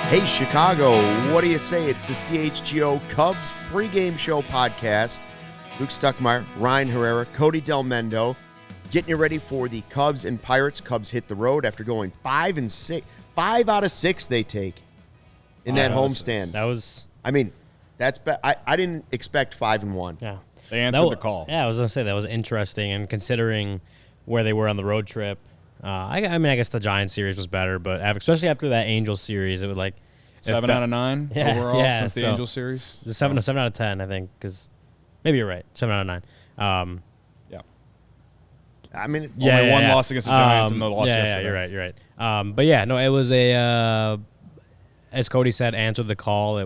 Hey, Chicago, what do you say? It's the CHGO Cubs Pregame Show podcast. Luke Stuckmeyer, Ryan Herrera, Cody Delmendo, getting you ready for the Cubs and Pirates. Cubs hit the road after going 5-6. 5 out of 6 they take in that homestand. That was... I mean, that's... I didn't expect 5-1. Yeah. They answered the call. Yeah, I was going to say that was interesting, and considering where they were on the road trip, I guess the Giants series was better, but especially after that Angels series, it was like 7 out of 9 overall since the Angels series. 7 out of 10, I think, because maybe you're right. 7 out of 9. Yeah. I mean, only one loss against the Giants and the loss yesterday. Yeah, you're right. But yeah, no, it was as Cody said, answered the call.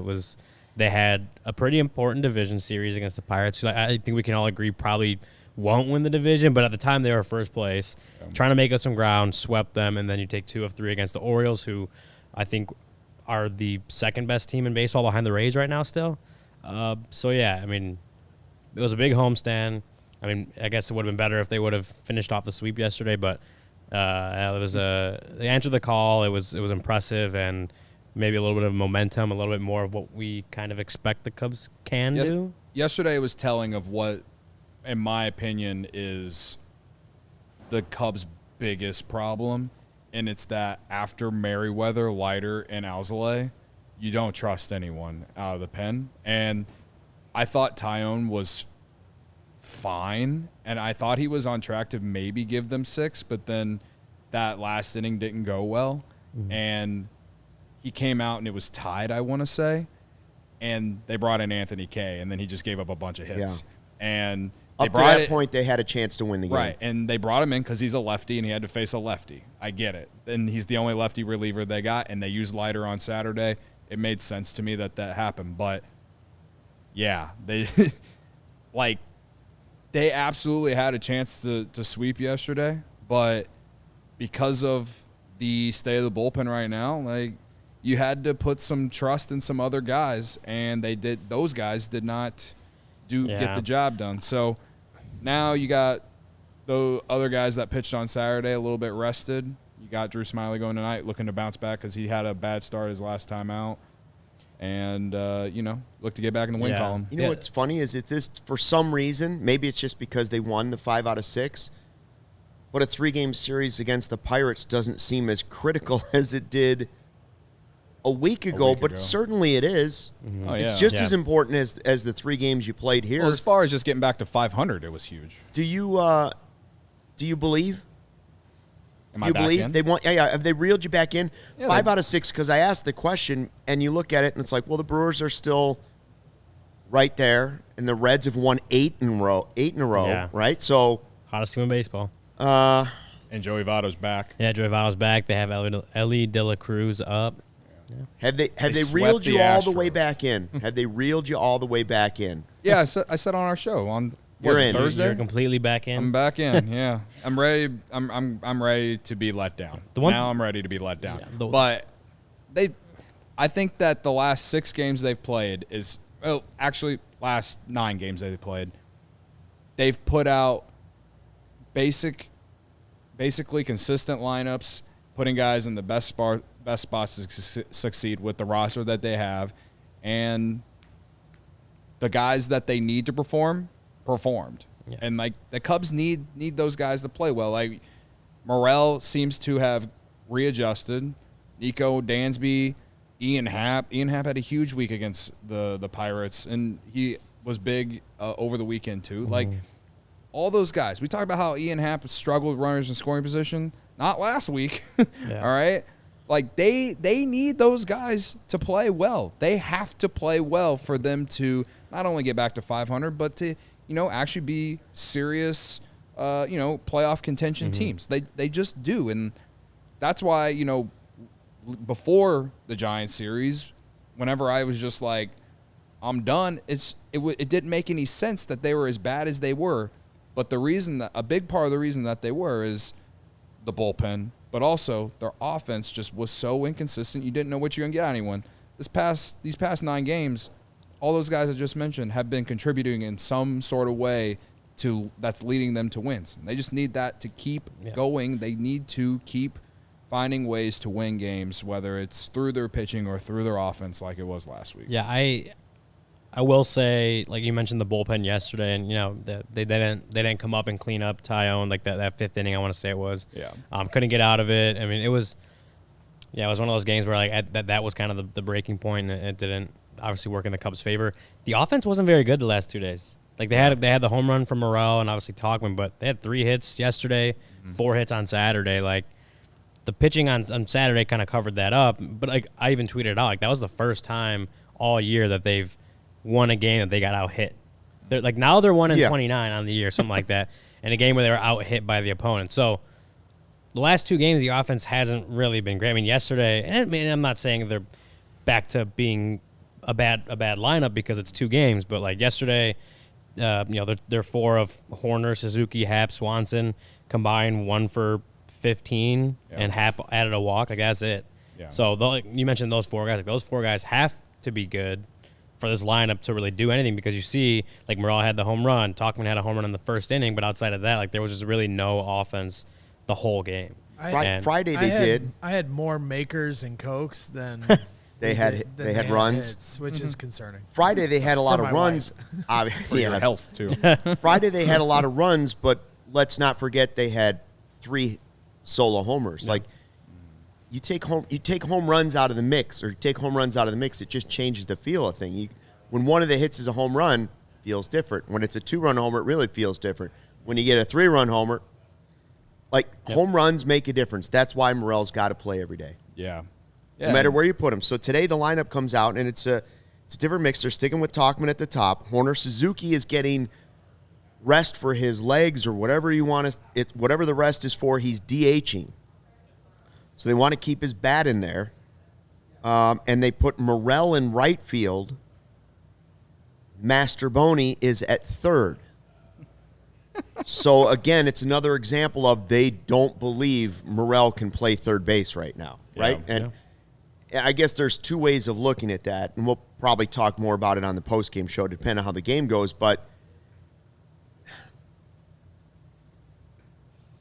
They had a pretty important division series against the Pirates, who I think we can all agree probably won't win the division, but at the time they were first place, trying to make up some ground, swept them, and then you take 2 of 3 against the Orioles, who I think are the second best team in baseball behind the Rays right now still. So yeah, I mean, it was a big homestand. I mean, I guess it would have been better if they would have finished off the sweep yesterday, but they answered the call. It was impressive, and maybe a little bit of momentum, a little bit more of what we kind of expect the Cubs can do. Yesterday was telling of what, in my opinion, is the Cubs' biggest problem, and it's that after Merriweather, Leiter, and ALLCITY, you don't trust anyone out of the pen. And I thought Tyone was fine, and I thought he was on track to maybe give them 6, but then that last inning didn't go well, and he came out and it was tied, I want to say, and they brought in Anthony Kay, and then he just gave up a bunch of hits. Yeah. And up to that point, they had a chance to win the game. Right, and they brought him in because he's a lefty and he had to face a lefty. I get it. And he's the only lefty reliever they got, and they used Leiter on Saturday. It made sense to me that happened. But, yeah, they they absolutely had a chance to sweep yesterday, but because of the state of the bullpen right now, you had to put some trust in some other guys, and those guys did not get the job done. So now you got the other guys that pitched on Saturday a little bit rested. You got Drew Smyly going tonight looking to bounce back because he had a bad start his last time out. And, look to get back in the win column. You know what's funny is for some reason, maybe it's just because they won the 5 out of 6, but a 3-game series against the Pirates doesn't seem as critical as it did a week ago, but certainly it is. Mm-hmm. Oh, yeah. It's just as important as the 3 games you played here. Well, as far as just getting back to 500, it was huge. Do you believe? Am I back in? They want? Yeah. Have they reeled you back in? Yeah, 5 out of 6. Because I asked the question, and you look at it, and it's like, well, the Brewers are still right there, and the Reds have won 8 in a row, right? So hottest team in baseball. And Joey Votto's back. Yeah, Joey Votto's back. They have Ellie De La Cruz up. Yeah. Have they reeled you all the way back in? Have they reeled you all the way back in? Yeah, I said on our show on Thursday. You're completely back in. I'm back in. Yeah, I'm ready. I'm ready to be let down. Now I'm ready to be let down. Yeah, but I think that the last 6 games they've played last 9 games they've played, they've put out basically consistent lineups, putting guys in the best spots to succeed with the roster that they have, and the guys that they need to performed. Yeah. And the Cubs need those guys to play well. Morel seems to have readjusted. Nico Dansby, Ian Happ. Ian Happ had a huge week against the Pirates, and he was big over the weekend too. All those guys. We talked about how Ian Happ struggled with runners in scoring position. Not last week. Yeah. All right. They need those guys to play well. They have to play well for them to not only get back to 500, but to actually be serious playoff contention teams. They just do, and that's why before the Giants series, whenever I was just like, I'm done, it didn't make any sense that they were as bad as they were. But a big part of the reason that they were is the bullpen, but also their offense just was so inconsistent. You didn't know what you're going to get out of anyone. These past 9 games, all those guys I just mentioned have been contributing in some sort of way that's leading them to wins. They just need that to keep going. They need to keep finding ways to win games, whether it's through their pitching or through their offense like it was last week. Yeah, I will say, like you mentioned the bullpen yesterday, and, you know, they didn't come up and clean up Tyone, like that fifth inning, I want to say it was. Yeah. Couldn't get out of it. I mean, it was one of those games where, like, that was kind of the breaking point, and it didn't obviously work in the Cubs' favor. The offense wasn't very good the last 2 days. Like, they had the home run from Morel and obviously Talkman, but they had 3 hits yesterday, 4 hits on Saturday. Like, the pitching on Saturday kind of covered that up. But, like, I even tweeted it out, like, that was the first time all year that they've won a game that they got out hit. They're like, now they're 1-29 on the year, something like that, in a game where they were out hit by the opponent. So the last 2 games, the offense hasn't really been great. I mean, yesterday, and I mean, I'm not saying they're back to being a bad lineup because it's 2 games, but like yesterday, you know, they're 4 of Horner, Suzuki, Happ, Swanson combined 1 for 15, and Happ added a walk. Like, that's it. Yeah. So you mentioned those 4 guys. Like, those 4 guys have to be good for this lineup to really do anything, because you see, like, Morel had the home run, Talkman had a home run in the first inning, but outside of that, like, there was just really no offense the whole game. Friday they did. I had more makers and cokes than they had runs, hits, which is concerning. Friday they had a lot of runs. For your health too. Friday they had a lot of runs, but let's not forget they had 3 solo homers. Yeah. Like, you take home runs out of the mix, or take home runs out of the mix, it just changes the feel of thing. When one of the hits is a home run, it feels different. When it's a 2-run homer, it really feels different. When you get a 3-run homer, like, home runs make a difference. That's why Morel's got to play every day. Yeah. No matter where you put him. So today the lineup comes out, and it's a different mix. They're sticking with Talkman at the top. Horner, Suzuki is getting rest for his legs or whatever you want to. Whatever the rest is for, he's DHing. So they want to keep his bat in there. And they put Morel in right field. Masterboni is at third. So, again, it's another example of they don't believe Morel can play third base right now, right? Yeah. And I guess there's 2 ways of looking at that, and we'll probably talk more about it on the postgame show, depending on how the game goes, but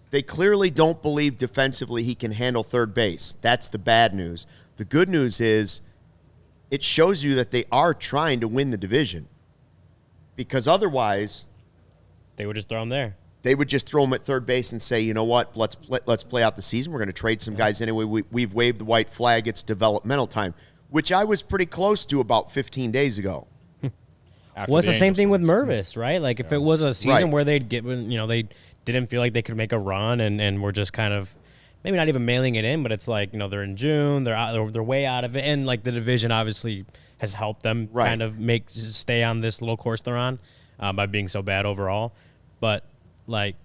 they clearly don't believe defensively he can handle third base. That's the bad news. The good news is it shows you that they are trying to win the division, because otherwise they would just throw him there. They would just throw him at third base and say, you know what, let's play out the season. We're going to trade some guys anyway. We've waved the white flag. It's developmental time, which I was pretty close to about 15 days ago. Well, it's the same thing with Mervis, right? Like, if it was a season where they'd get, you know, they didn't feel like they could make a run, and were just kind of maybe not even mailing it in, but it's like, you know, they're in June, they're way out of it, and like the division obviously has helped them kind of stay on this little course they're on by being so bad overall. But like,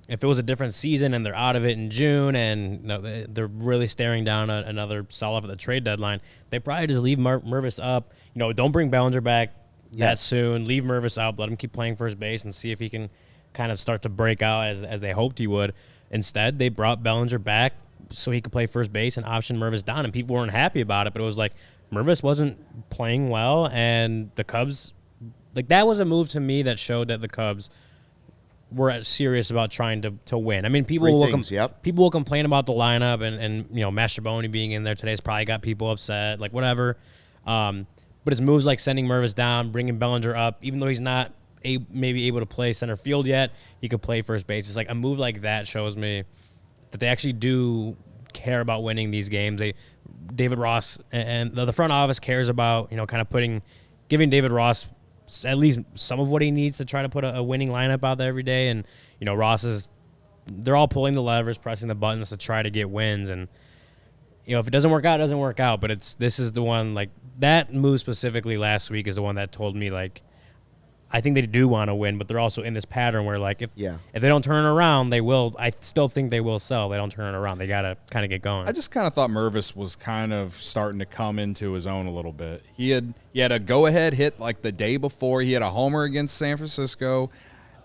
if it was a different season and they're out of it in June, and they're really staring down another sell-off at the trade deadline, they probably just leave Mervis up. You know, don't bring Bellinger back that soon. Leave Mervis up. Let him keep playing first base and see if he can kind of start to break out as they hoped he would. Instead, they brought Bellinger back so he could play first base and option Mervis down, and people weren't happy about it. But it was like, Mervis wasn't playing well, and the Cubs, like, that was a move to me that showed that the Cubs were serious about trying to win. I mean, people will complain about the lineup, and you know, Masterboni being in there today has probably got people upset, like, whatever. But it's moves like sending Mervis down, bringing Bellinger up, even though he's not maybe able to play center field yet, he could play first base. It's like a move like that shows me that they actually do care about winning these games. David Ross and the front office cares about, you know, kind of giving David Ross at least some of what he needs to try to put a winning lineup out there every day. And, you know, they're all pulling the levers, pressing the buttons to try to get wins. And, you know, if it doesn't work out, it doesn't work out. But this is the one, like, that move specifically last week is the one that told me, like, I think they do want to win, but they're also in this pattern where, like, if they don't turn it around, they will. I still think they will sell. They don't turn it around. They got to kind of get going. I just kind of thought Mervis was kind of starting to come into his own a little bit. He had a go-ahead hit like the day before. He had a homer against San Francisco.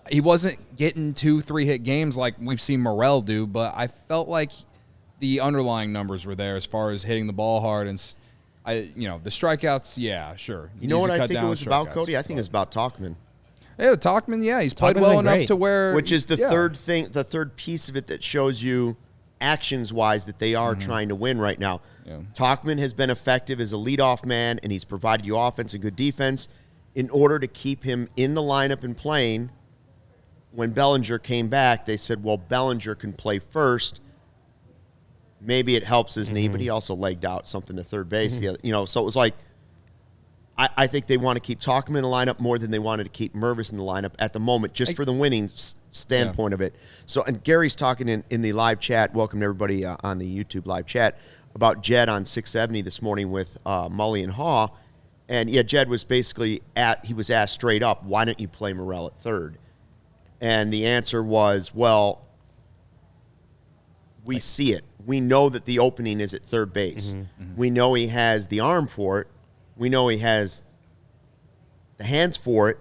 He wasn't getting 2-3 hit games like we've seen Morel do, but I felt like the underlying numbers were there as far as hitting the ball hard and the strikeouts, yeah, sure. You know what I think it was about, Cody? I think it was about Talkman. Yeah, Talkman, he's played well enough to where... Which is the third piece of it that shows you actions-wise that they are trying to win right now. Yeah. Tauchman has been effective as a leadoff man, and he's provided you offense and good defense. In order to keep him in the lineup and playing, when Bellinger came back, they said, well, Bellinger can play first. Maybe it helps his knee, but he also legged out something to third base. The other, so it was like, I think they want to keep Tauchman in the lineup more than they wanted to keep Mervis in the lineup at the moment, just for the winning standpoint of it. So, and Gary's talking in the live chat. Welcome to everybody on the YouTube live chat about Jed on 670 this morning with Mully and Haw. And yeah, Jed was basically he was asked straight up, why don't you play Morel at third? And the answer was, well, we see it. We know that the opening is at third base. We know he has the arm for it. We know he has the hands for it,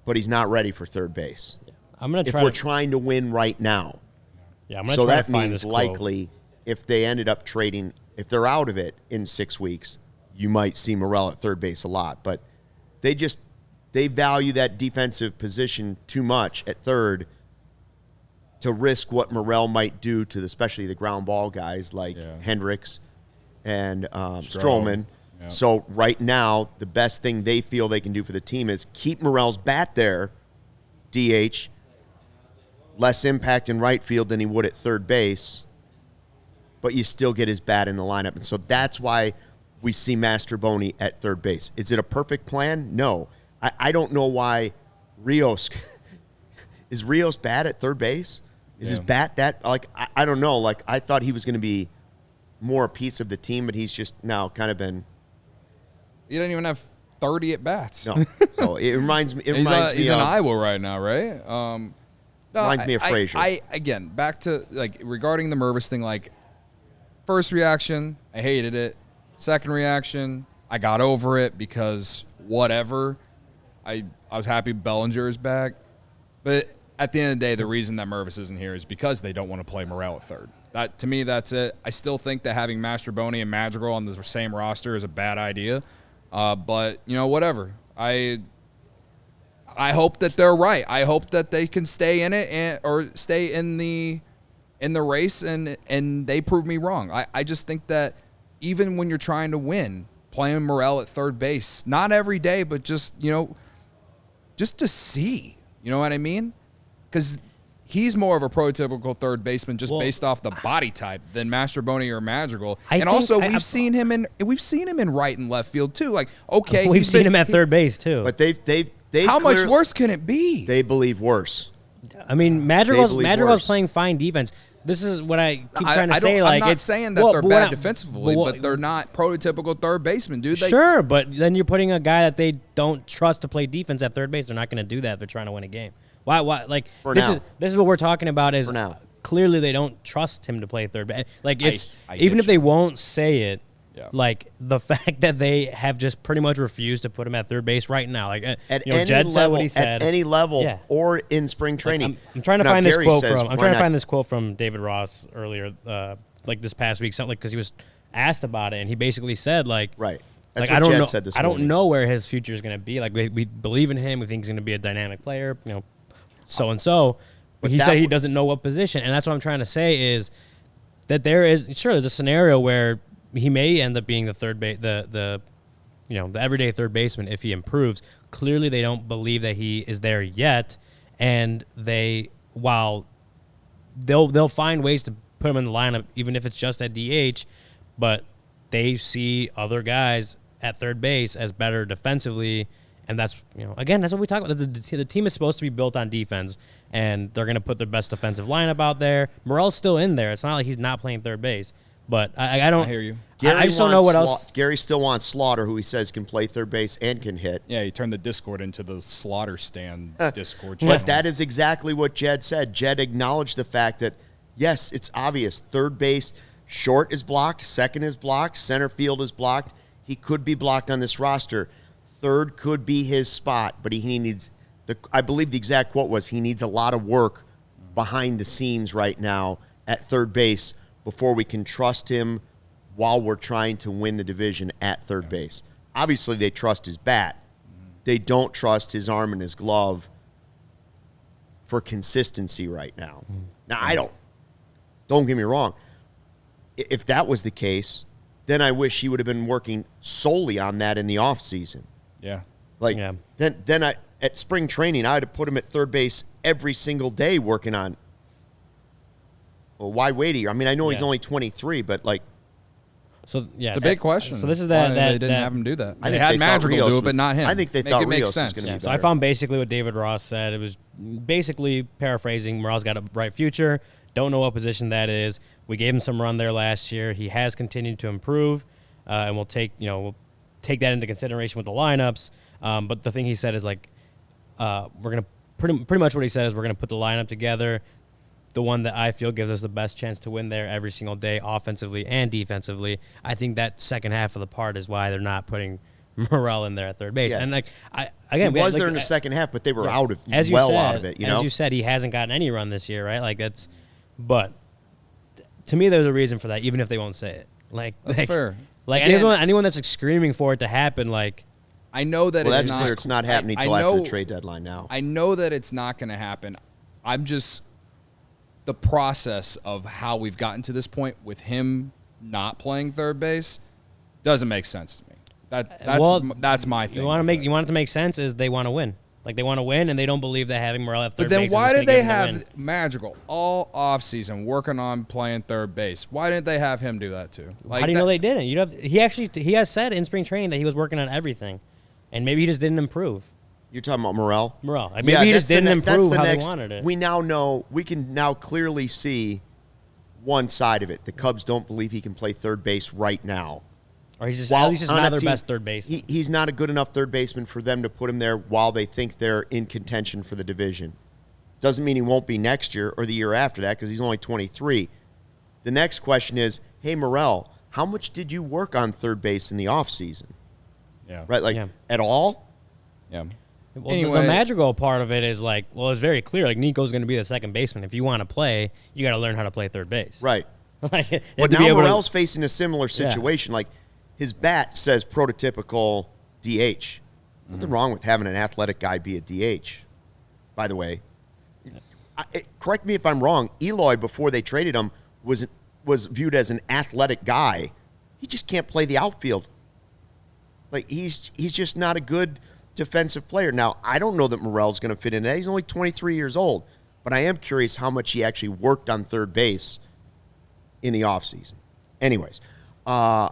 but he's not ready for third base. Yeah. I'm gonna try. If we're trying to win right now. Yeah, I'm gonna so try that to find means this likely if they ended up trading, if they're out of it in 6 weeks, you might see Morel at third base a lot. But they value that defensive position too much at third to risk what Morel might do to especially the ground ball guys like Hendricks and Stroman. Yeah. So right now, the best thing they feel they can do for the team is keep Morel's bat there, DH, less impact in right field than he would at third base, but you still get his bat in the lineup. And so that's why we see Mastroboni at third base. Is it a perfect plan? No. I don't know why Rios – is Rios bad at third base? Is his bat that – like, I don't know. Like, I thought he was going to be more a piece of the team, but he's just now kind of been – he doesn't even have 30 at bats. No. So it reminds me. He's in Iowa right now, right? Reminds me of Frazier. Again, back to like regarding the Mervis thing. Like, first reaction, I hated it. Second reaction, I got over it because whatever. I was happy Bellinger is back, but at the end of the day, the reason that Mervis isn't here is because they don't want to play Morel at third. That to me, that's it. I still think that having Mastroboni and Madrigal on the same roster is a bad idea. But whatever. I hope that they're right. I hope that they can stay in it or stay in the race and they prove me wrong. I just think that even when you're trying to win, playing Morel at third base, not every day, but just to see. You know what I mean? Because he's more of a prototypical third baseman just based off the body type than Mastroboni or Madrigal. We've seen him in right and left field too. Like, okay, we've seen him at third base too. But they how much worse can it be? They believe worse. I mean, Madrigal's playing fine defense. This is what I keep trying to say. I'm not saying that they're bad defensively, but they're not prototypical third basemen, dude. Sure, but then you're putting a guy that they don't trust to play defense at third base. They're not going to do that if they're trying to win a game. Why? Like this is what we're talking about. Is clearly they don't trust him to play third base. Like even if they won't say it, like the fact that they have just pretty much refused to put him at third base right now. Like Jed said what he said at any level or in spring training. Like, I'm trying to find this quote from. I'm trying to find this quote from David Ross earlier, like this past week, something because he was asked about it and he basically said like That's like, what Jed Jed said this morning. morning. I don't know where his future is going to be. Like we believe in him. We think he's going to be a dynamic player. So and so. But he said he doesn't know what position, and that's what I'm trying to say is that there's a scenario where he may end up being the third base, the everyday third baseman if he improves. Clearly, they don't believe that he is there yet, and while they'll find ways to put him in the lineup, even if it's just at DH, but they see other guys at third base as better defensively. And that's, again, that's what we talk about. The team is supposed to be built on defense, and they're going to put their best defensive lineup out there. Morel's still in there. It's not like he's not playing third base. But I don't. I hear you. I just don't know what else. Gary still wants Slaughter, who he says can play third base and can hit. Yeah, he turned the Discord into the Slaughter Stand Discord channel. But that is exactly what Jed said. Jed acknowledged the fact that, yes, it's obvious. Third base, short is blocked, second is blocked, center field is blocked. He could be blocked on this roster. Third could be his spot, but he needs I believe the exact quote was he needs a lot of work behind the scenes right now at third base before we can trust him while we're trying to win the division at third base. Obviously, they trust his bat. They don't trust his arm and his glove for consistency right now. Now, Don't get me wrong. If that was the case, then I wish he would have been working solely on that in the offseason. Yeah. Then at spring training, I would have put him at third base every single day working on. Well, why wait a year? I mean, I know he's only 23, but like. So yeah, it's a big question. So this is they didn't have him do that. They had Madrigal do it, but not him. I think they thought Rios was sense. going to be better. So I found basically what David Ross said. It was basically paraphrasing. Morel's got a bright future. Don't know what position that is. We gave him some run there last year. He has continued to improve, and we'll take that into consideration with the lineups. But the thing he said is like, we're gonna pretty much what he said is we're gonna put the lineup together. The one that I feel gives us the best chance to win there every single day, offensively and defensively. I think that second half of the part is why they're not putting Morel in there at third base. Yes. And like he was there in the second half, but they were out of it. As you said, he hasn't gotten any run this year, right? Like that's, but to me, there's a reason for that, even if they won't say it. That's fair. Like anyone that's like screaming for it to happen, like I know that it's not. Clear it's not happening until after the trade deadline. Now I know that it's not going to happen. I'm just. The process of how we've gotten to this point with him not playing third base doesn't make sense to me. That's my thing. You want it to make sense is they want to win. Like they want to win, and they don't believe that having Morel at third base. But then why did they have Madrigal all offseason working on playing third base? Why didn't they have him do that too? Like how do you know they didn't? He has said in spring training that he was working on everything, and maybe he just didn't improve. You're talking about Morel? Morel. Maybe he just didn't improve how they wanted it. We now know, we can now clearly see one side of it. The Cubs don't believe he can play third base right now. Or he's just not their best third baseman. He's not a good enough third baseman for them to put him there while they think they're in contention for the division. Doesn't mean he won't be next year or the year after that because he's only 23. The next question is, hey, Morel, how much did you work on third base in the offseason? Yeah. Right? At all? Yeah. Well, anyway, the Madrigal part of it is like, well, it's very clear. Like Nico's going to be the second baseman. If you want to play, you got to learn how to play third base. Right. But now Morel's facing a similar situation. Yeah. Like his bat says prototypical DH. Nothing wrong with having an athletic guy be a DH. By the way, correct me if I'm wrong. Eloy, before they traded him, was viewed as an athletic guy. He just can't play the outfield. Like he's just not a good defensive player. Now, I don't know that Morel's going to fit in that. He's only 23 years old, but I am curious how much he actually worked on third base in the offseason. Anyways, I'll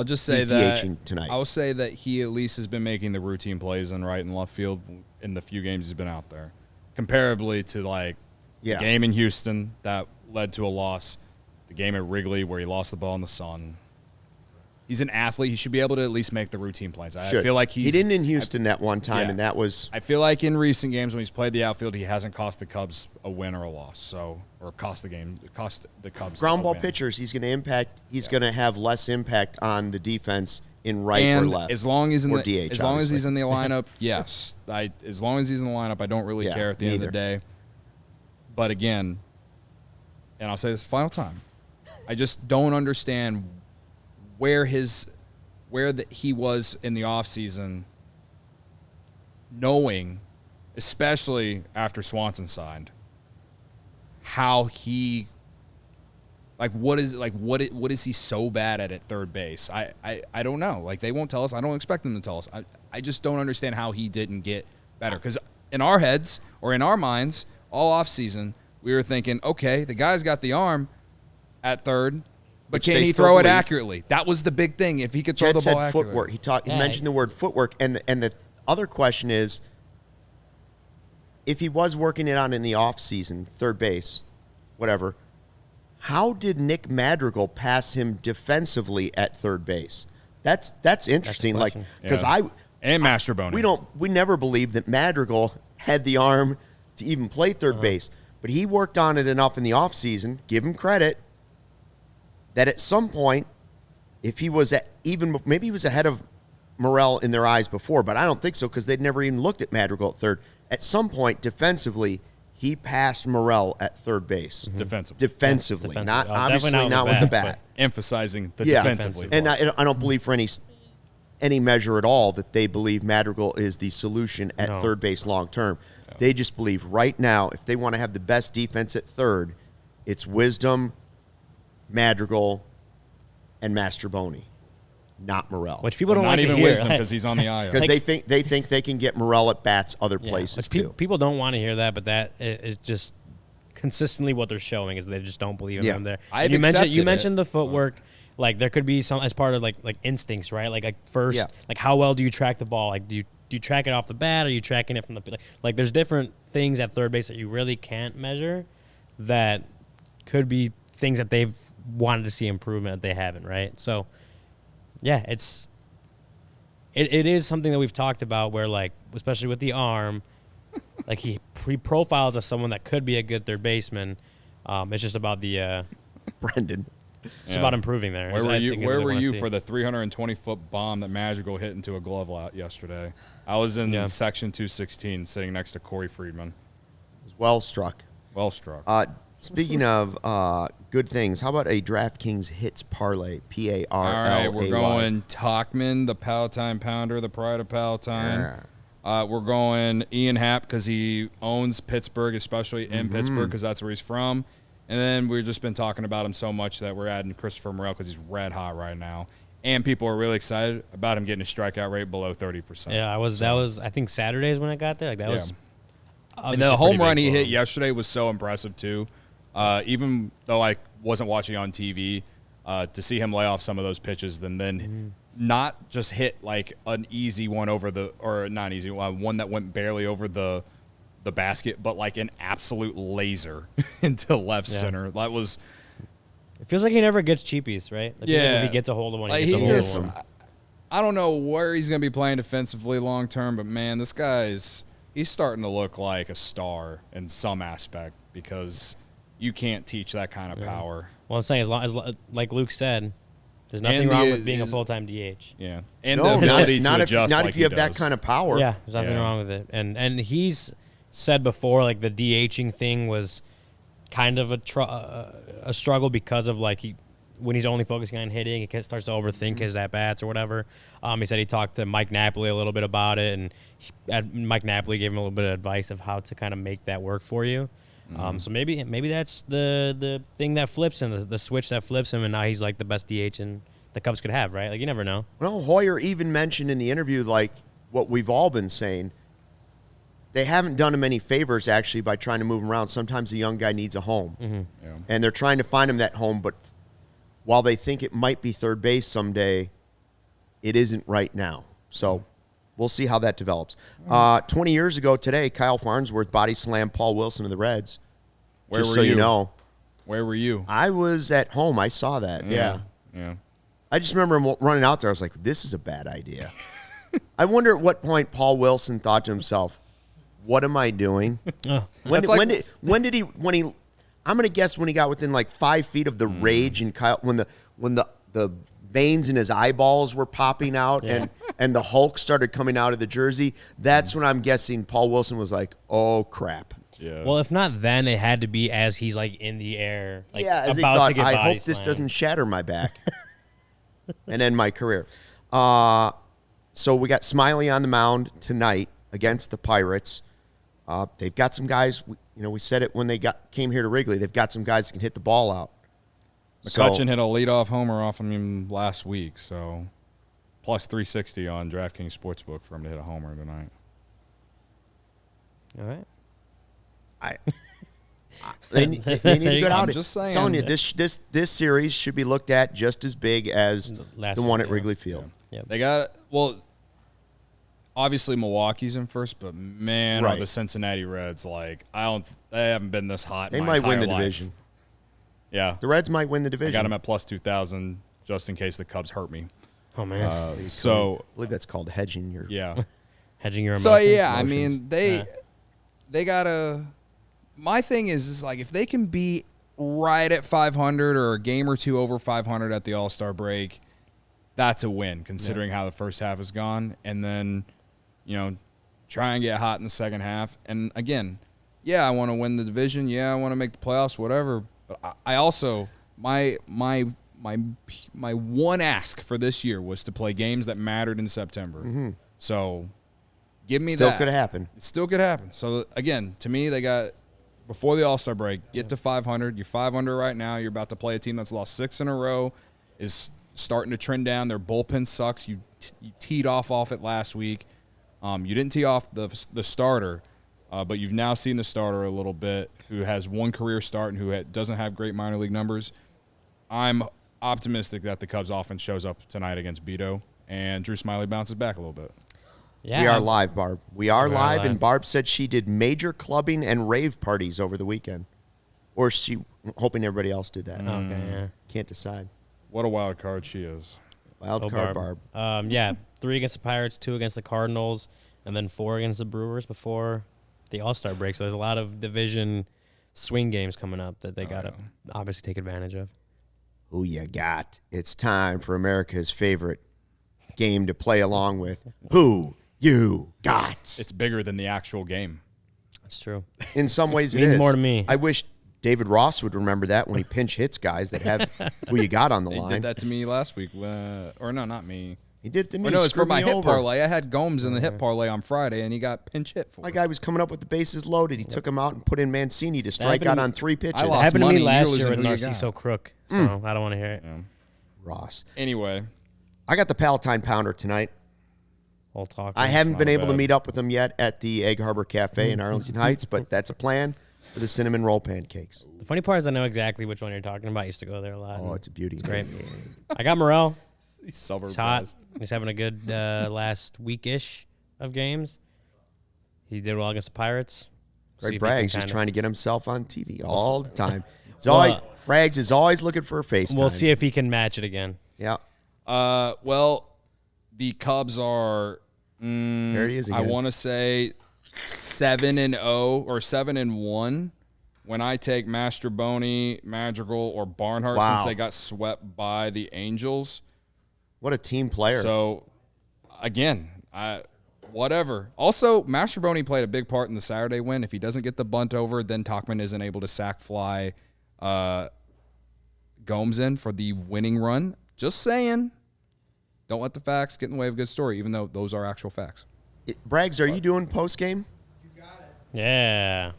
just say he's DHing tonight. I'll say that he at least has been making the routine plays in right and left field in the few games he's been out there, comparably to the game in Houston that led to a loss, the game at Wrigley where he lost the ball in the sun. He's an athlete. He should be able to at least make the routine plays. I feel like he didn't in Houston that one time, and that was. I feel like in recent games when he's played the outfield, he hasn't cost the Cubs a win or a loss. Or cost the Cubs. Ground ball pitchers. He's going to impact. He's going to have less impact on the defense in right and or left. As long as DH, as long as he's in the lineup, yes. As long as he's in the lineup, I don't really care at the end of the day. But again, and I'll say this final time, I just don't understand where he was in the offseason, knowing, especially after Swanson signed, how he what is he so bad at third base? I don't know. Like they won't tell us. I don't expect them to tell us. I just don't understand how he didn't get better. Because in our heads or in our minds, all offseason, we were thinking, okay, the guy's got the arm at third. But can he throw it accurately? That was the big thing. If he could throw the ball accurately. Footwork. He mentioned the word footwork. And the other question is, if he was working it on in the offseason, third base, whatever, how did Nick Madrigal pass him defensively at third base? That's interesting. Because and Mastroboni. We never believed that Madrigal had the arm to even play third base. But he worked on it enough in the offseason, give him credit, that at some point, if he was maybe he was ahead of Morel in their eyes before, but I don't think so because they'd never even looked at Madrigal at third. At some point, defensively, he passed Morel at third base. Mm-hmm. Defensively. Not obviously not with the bat. Emphasizing the defensively. And I don't believe for any measure at all that they believe Madrigal is the solution at third base long term. No. They just believe right now, if they want to have the best defense at third, it's Wisdom, Madrigal, and Masterboni, not Morel. Which people don't not want to even hear. Wisdom because he's on the IL. Because they think they can get Morel at bats other places too. People don't want to hear that, but that is just consistently what they're showing is they just don't believe in him there. You mentioned the footwork. Like there could be some as part of like instincts, right? Like first, like how well do you track the ball? Like do you track it off the bat? Or are you tracking it from the like? There's different things at third base that you really can't measure that could be things that they've wanted to see improvement that they haven't, right? So, yeah, it is something that we've talked about where, like, especially with the arm, like he profiles as someone that could be a good third baseman. It's just about the Brendan. It's about improving there. Where were you for the 320-foot bomb that Madrigal hit into a glove lot yesterday? I was in section 216 sitting next to Corey Friedman. It was well struck. Well struck. Speaking of good things, how about a DraftKings hits parlay? PARLAY. All right, we're going Talkman, the Palatine Pounder, the Pride of Palatine. We're going Ian Happ because he owns Pittsburgh, especially in Pittsburgh because that's where he's from. And then we've just been talking about him so much that we're adding Christopher Morel because he's red hot right now. And people are really excited about him getting a strikeout rate below 30%. Yeah, that was I think Saturdays when I got there. Like that was. And the home run he hit yesterday was so impressive too. Even though I wasn't watching on TV, to see him lay off some of those pitches, then not just hit like an easy one over not easy one that went barely over the basket, but like an absolute laser into left center. That was. It feels like he never gets cheapies, right? Like if he gets a hold of one, he gets a hold of one. I don't know where he's going to be playing defensively long term, but man, this guy's he's starting to look like a star in some aspect because you can't teach that kind of power. Well, I'm saying as long as like Luke said, there's nothing wrong with being a full-time DH. Yeah, and the ability to adjust. Not if you have that kind of power. Yeah, there's nothing wrong with it. And he's said before, like the DHing thing was kind of a struggle because of like when he's only focusing on hitting, he starts to overthink his at-bats or whatever. He said he talked to Mike Napoli a little bit about it, and Mike Napoli gave him a little bit of advice of how to kind of make that work for you. So maybe that's the thing that flips him, the switch that flips him, and now he's like the best DH the Cubs could have, right? Like you never know. Well, Hoyer even mentioned in the interview like what we've all been saying. They haven't done him any favors actually by trying to move him around. Sometimes a young guy needs a home, and they're trying to find him that home. But while they think it might be third base someday, it isn't right now. So we'll see how that develops. 20 years ago today, Kyle Farnsworth body slammed Paul Wilson of the Reds. Where just were so you? You know. Where were you? I was at home. I saw that. Yeah. I just remember him running out there. I was like, this is a bad idea. I wonder at what point Paul Wilson thought to himself, what am I doing? When did he I'm going to guess when he got within like 5 feet of the rage and Kyle, when the veins in his eyeballs were popping out and the Hulk started coming out of the jersey, that's when I'm guessing Paul Wilson was like, oh crap. Yeah. Well, if not then, it had to be as he's like in the air, like as about he thought, to get I body hope this slammed. doesn't shatter my back and end my career. So we got Smyly on the mound tonight against the Pirates. They've got some guys. We said it when they came here to Wrigley. They've got some guys that can hit the ball out. McCutchen hit a leadoff homer off of him last week, so plus 360 on DraftKings Sportsbook for him to hit a homer tonight. All right. They need a good outing. I'm just saying. I'm telling you, this series should be looked at just as big as the one at Wrigley Field. Yeah. They got obviously Milwaukee's in first, but man, are the Cincinnati Reds they haven't been this hot. They in might my win the entire life. division. Yeah, the Reds might win the division. I got them at plus 2,000 just in case the Cubs hurt me. Oh man. I believe that's called hedging your hedging your emotions. So I mean they gotta. My thing is like if they can be right at 500 or a game or two over 500 at the All-Star break, that's a win considering how the first half has gone. And then, try and get hot in the second half. And again, I want to win the division. Yeah, I want to make the playoffs, whatever. But I also my one ask for this year was to play games that mattered in September. Mm-hmm. So give me Still that. could happen. It still could happen. So again, to me, they got before the All-Star break, get to 500. You're 500 right now. You're about to play a team that's lost 6 in a row, is starting to trend down. Their bullpen sucks. You teed off it last week. You didn't tee off the starter, but you've now seen the starter a little bit, who has one career start and who doesn't have great minor league numbers. I'm optimistic that the Cubs offense shows up tonight against Beto, and Drew Smyly bounces back a little bit. Yeah. We are live, Barb. We are live, and Barb said she did major clubbing and rave parties over the weekend. Or she hoping everybody else did that. Okay, yeah. Can't decide. What a wild card she is. Wild card, Barb. 3 against the Pirates, 2 against the Cardinals, and then 4 against the Brewers before the All-Star break. So there's a lot of division swing games coming up that they got to obviously take advantage of. Who you got? It's time for America's favorite game to play along with. Who you got? It's bigger than the actual game. That's true. In some ways, it means is more to me. I wish David Ross would remember that when he pinch hits guys that have who you got on the line. He did that to me last week. Or no, not me. He did it to me. No, it's for my hit parlay. I had Gomes in the hit parlay on Friday, and he got pinch hit for it. My guy was coming up with the bases loaded. He took him out and put in Mancini to strike out on 3 pitches. I It lost happened to money. me last You're year with losing who you Narciso got. Crook, so I don't want to hear it. Yeah. Ross. Anyway. I got the Palatine Pounder tonight. We'll talk. I haven't been able to meet up with him yet at the Egg Harbor Cafe in Arlington Heights, but that's a plan for the cinnamon roll pancakes. The funny part is I know exactly which one you're talking about. I used to go there a lot. Oh, it's a beauty. It's great. I got Morel. These suburb He's hot. guys. He's having a good last week-ish of games. He did well against the Pirates. Greg Braggs is trying to get himself on TV all the time. Braggs is always looking for a FaceTime. We'll see if he can match it again. Yeah. Well, the Cubs are, there he is again. I want to say 7-0 or 7-1 when I take Mastroboni, Madrigal, or Barnhart since they got swept by the Angels. What a team player. So, again, whatever. Also, Mastroboni played a big part in the Saturday win. If he doesn't get the bunt over, then Tauchman isn't able to sack fly Gomes in for the winning run. Just saying. Don't let the facts get in the way of a good story, even though those are actual facts. Braggs, are you doing post-game? You got it. Yeah.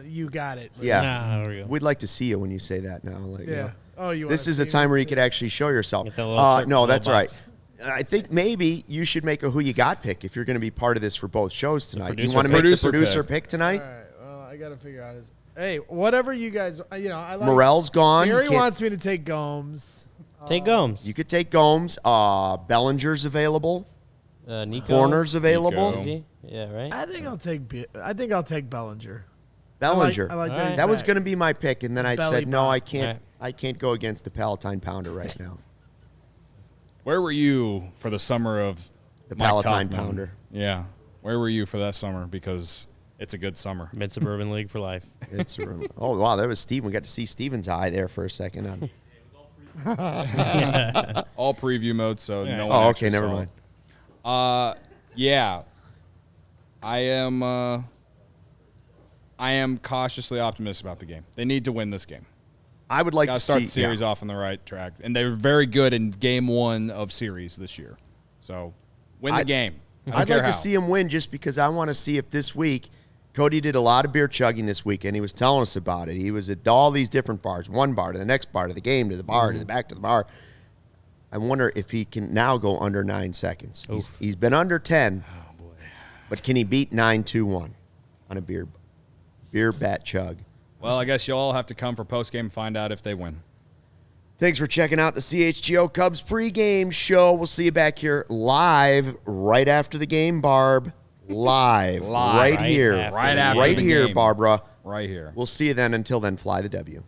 You got it. Yeah. There we go. We'd like to see you when you say that now. Like, Yeah. you know, Oh, you. this is a time where you could actually show yourself. Get that little circle, No, little that's right. box. I think maybe you should make a who you got pick if you're going to be part of this for both shows tonight. You producer want to make the producer producer pick. pick tonight? All right. Well, I got to figure out his. Hey, whatever you guys. I like. Morel's gone. Gary You can't- wants me to take Gomes. Take Gomes. You could take Gomes. Bellinger's available. Nico. Horner's available. Nico. Is he? Yeah, right? I think I'll take Bellinger. Bellinger. I like that. he's That was back. going to be my pick, and then I Belly said, no, bump. I can't. Right. I can't go against the Palatine Pounder right now. Where were you for the summer of The Mike Palatine Tauchman? Pounder. Yeah. Where were you for that summer? Because it's a good summer. Mid-Suburban League for life. It's oh wow, that was Steven. We got to see Steven's eye there for a second. All preview mode, so no one Oh, actually okay, never saw mind. it. Yeah. I am cautiously optimistic about the game. They need to win this game. I would like Got to to start see the series off on the right track. And they were very good in game 1 of series this year. So win the game. I'd like to see him win just because I want to see if this week Cody did a lot of beer chugging this weekend. He was telling us about it. He was at all these different bars, one bar to the next bar to the game to the bar to the back to the bar. I wonder if he can now go under 9 seconds. He's been under 10. Oh boy! But can he beat 9-2-1 on a beer bat chug? Well, I guess you'll all have to come for postgame and find out if they win. Thanks for checking out the CHGO Cubs pregame show. We'll see you back here live right after the game, Barb. Live. Live. Right Right here. after Right after Right the here, game. Barbara. Right here. We'll see you then. Until then, fly the W.